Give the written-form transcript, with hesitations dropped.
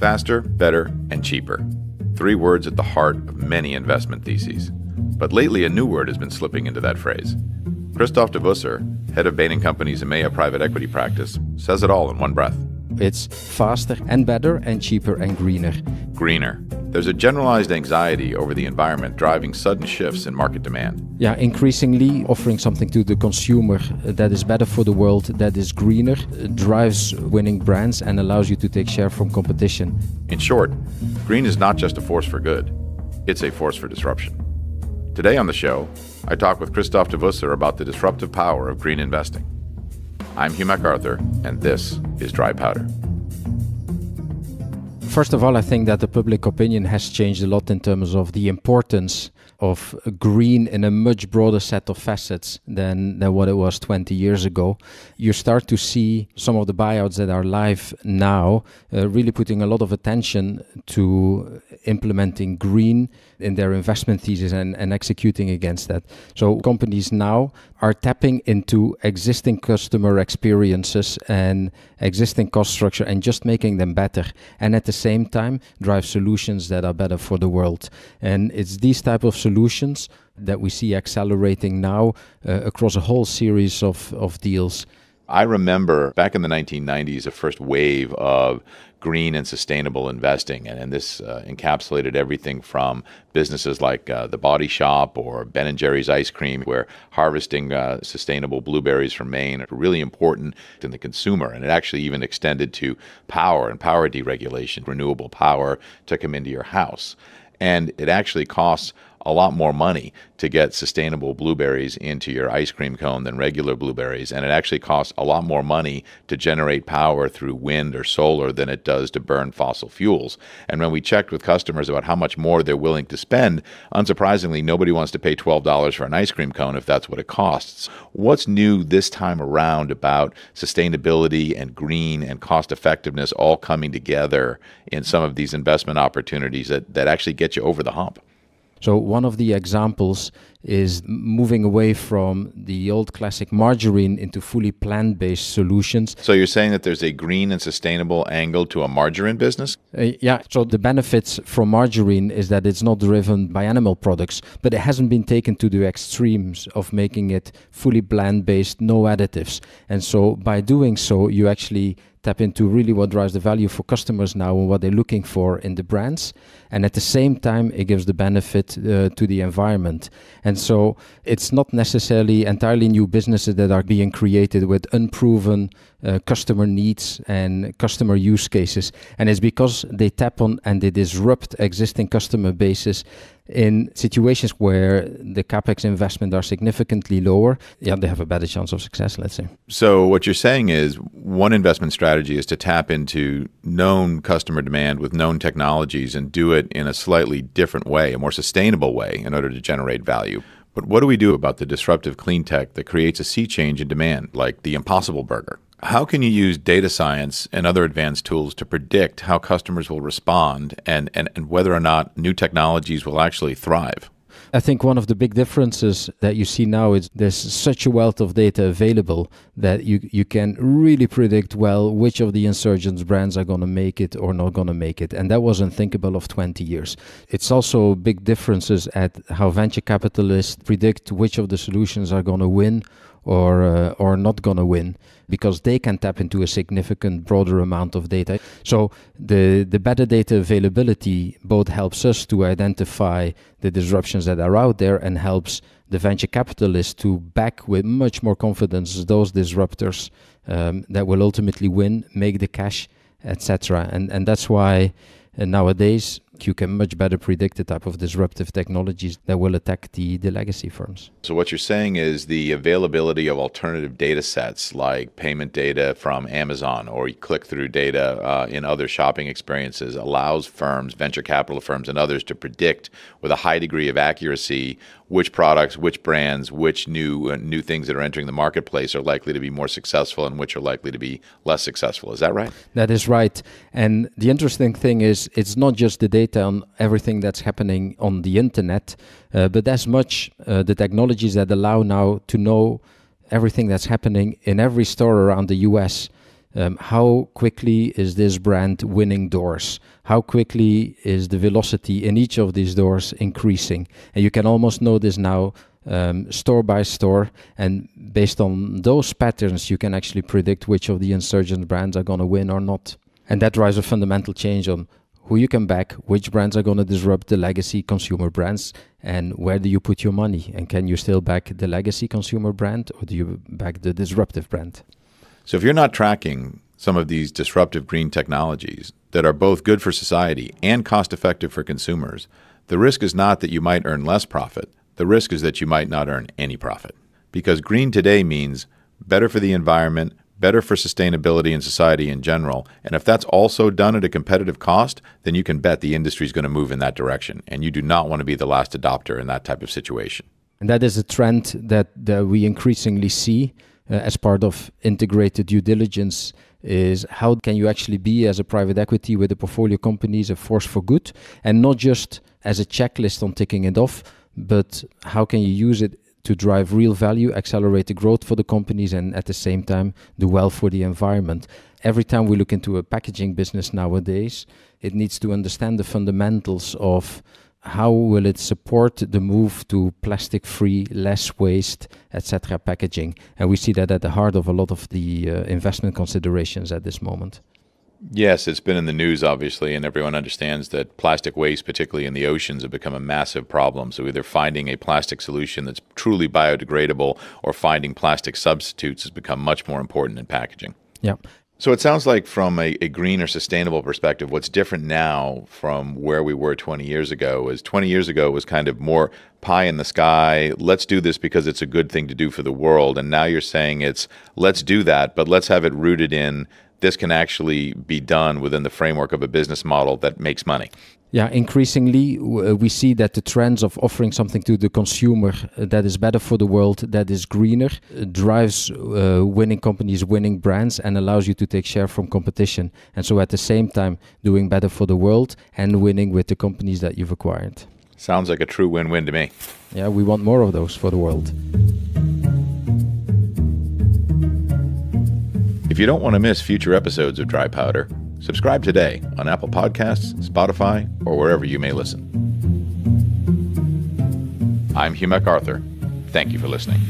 Faster, better, and cheaper. 3 words at the heart of many investment theses. But lately, a new word has been slipping into that phrase. Christoph de Vusser, head of Bain & Company's EMEA private equity practice, says it all in one breath. It's faster and better and cheaper and greener. Greener. There's a generalized anxiety over the environment driving sudden shifts in market demand. Yeah, increasingly offering something to the consumer that is better for the world, that is greener, drives winning brands and allows you to take share from competition. In short, green is not just a force for good, it's a force for disruption. Today on the show, I talk with Christoph de Vusser about the disruptive power of green investing. I'm Hugh MacArthur, and this is Dry Powder. First of all, I think that the public opinion has changed a lot in terms of the importance of green in a much broader set of facets than what it was 20 years ago. You start to see some of the buyouts that are live now really putting a lot of attention to implementing green in their investment thesis and executing against that. So companies now are tapping into existing customer experiences and existing cost structure and just making them better. And at the same time, drive solutions that are better for the world. And it's these type of solutions that we see accelerating now across a whole series of deals. I remember back in the 1990s, a first wave of green and sustainable investing, and this encapsulated everything from businesses like The Body Shop or Ben & Jerry's ice cream, where harvesting sustainable blueberries from Maine are really important to the consumer. And it actually even extended to power and power deregulation, renewable power to come into your house. And it actually costs a lot more money to get sustainable blueberries into your ice cream cone than regular blueberries. And it actually costs a lot more money to generate power through wind or solar than it does to burn fossil fuels. And when we checked with customers about how much more they're willing to spend, unsurprisingly, nobody wants to pay $12 for an ice cream cone if that's what it costs. What's new this time around about sustainability and green and cost effectiveness all coming together in some of these investment opportunities that actually get you over the hump? So one of the examples is moving away from the old classic margarine into fully plant-based solutions. So you're saying that there's a green and sustainable angle to a margarine business? Yeah, so the benefits from margarine is that it's not driven by animal products, but it hasn't been taken to the extremes of making it fully plant-based, no additives. And so by doing so, you actually tap into really what drives the value for customers now and what they're looking for in the brands. And at the same time, it gives the benefit to the environment. And so it's not necessarily entirely new businesses that are being created with unproven customer needs and customer use cases. And it's because they tap on and they disrupt existing customer bases in situations where the CapEx investment are significantly lower. Yeah, they have a better chance of success, let's say. So what you're saying is one investment strategy is to tap into known customer demand with known technologies and do it in a slightly different way, a more sustainable way in order to generate value. But what do we do about the disruptive clean tech that creates a sea change in demand, like the Impossible Burger? How can you use data science and other advanced tools to predict how customers will respond and whether or not new technologies will actually thrive? I think one of the big differences that you see now is there's such a wealth of data available that you can really predict well which of the insurgents brands are going to make it or not going to make it. And that was unthinkable of 20 years. It's also big differences at how venture capitalists predict which of the solutions are going to win or not going to win, because they can tap into a significant broader amount of data. So the better data availability both helps us to identify the disruptions that are out there and helps the venture capitalists to back with much more confidence those disruptors that will ultimately win, make the cash, etc. And that's why nowadays you can much better predict the type of disruptive technologies that will attack the legacy firms. So what you're saying is the availability of alternative data sets like payment data from Amazon or click-through data in other shopping experiences allows firms, venture capital firms and others to predict with a high degree of accuracy which products, which brands, which new things that are entering the marketplace are likely to be more successful and which are likely to be less successful. Is that right? That is right. And the interesting thing is it's not just the data on everything that's happening on the internet, but as much the technologies that allow now to know everything that's happening in every store around the US how quickly is this brand winning doors? How quickly is the velocity in each of these doors increasing? And you can almost know this now store by store, and based on those patterns you can actually predict which of the insurgent brands are going to win or not. And that drives a fundamental change on who you can back, which brands are going to disrupt the legacy consumer brands, and where do you put your money? And can you still back the legacy consumer brand, or do you back the disruptive brand? So if you're not tracking some of these disruptive green technologies that are both good for society and cost effective for consumers, the risk is not that you might earn less profit. The risk is that you might not earn any profit. Because green today means better for the environment, better for sustainability and society in general. And if that's also done at a competitive cost, then you can bet the industry is going to move in that direction. And you do not want to be the last adopter in that type of situation. And that is a trend that we increasingly see as part of integrated due diligence, is how can you actually be, as a private equity with a portfolio companies, a force for good, and not just as a checklist on ticking it off, but how can you use it to drive real value, accelerate the growth for the companies, and at the same time do well for the environment. Every time we look into a packaging business nowadays, it needs to understand the fundamentals of how will it support the move to plastic-free, less waste, etc. packaging. And we see that at the heart of a lot of the investment considerations at this moment. Yes, it's been in the news, obviously, and everyone understands that plastic waste, particularly in the oceans, have become a massive problem. So either finding a plastic solution that's truly biodegradable or finding plastic substitutes has become much more important in packaging. Yeah. So it sounds like from a green or sustainable perspective, what's different now from where we were 20 years ago is 20 years ago was kind of more pie in the sky. Let's do this because it's a good thing to do for the world. And now you're saying it's let's do that, but let's have it rooted in this can actually be done within the framework of a business model that makes money. Yeah, increasingly we see that the trends of offering something to the consumer that is better for the world, that is greener, drives winning companies, winning brands, and allows you to take share from competition. And so at the same time, doing better for the world and winning with the companies that you've acquired. Sounds like a true win-win to me. Yeah, we want more of those for the world. If you don't want to miss future episodes of Dry Powder, subscribe today on Apple Podcasts, Spotify, or wherever you may listen. I'm Hugh MacArthur. Thank you for listening.